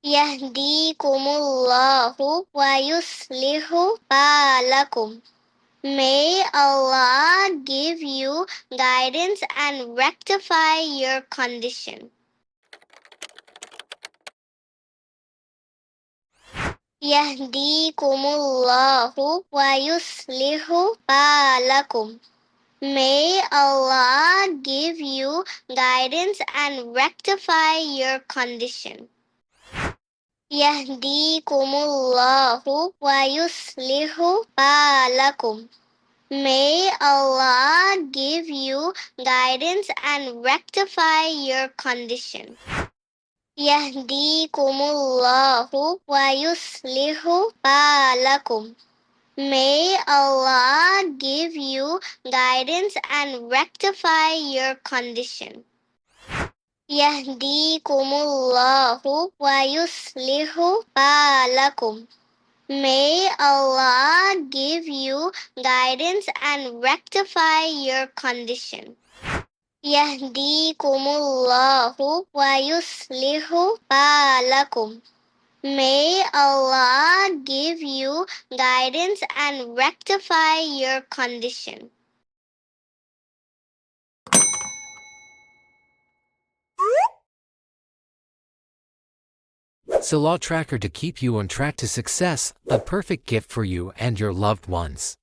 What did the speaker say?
Yahdīkumullahu wa yuslihu bālakum. May Allah give you guidance and rectify your condition. Yahdīkumullahu wa yuslihu bālakum. May Allah give you guidance and rectify your condition. Yahdīkumullahu wa yuslihu bālakum. May Allah give you guidance and rectify your condition. Yahdīkumullahu wa yuslihu bālakum. May Allah give you guidance and rectify your condition. Yahdīkumullahu wa yuslihu bālakum. May Allah give you guidance and rectify your condition. Yahdīkumullahu wa yuslihu bālakum. May Allah give you guidance and rectify your condition. Salah Tracker to keep you on track to success, a perfect gift for you and your loved ones.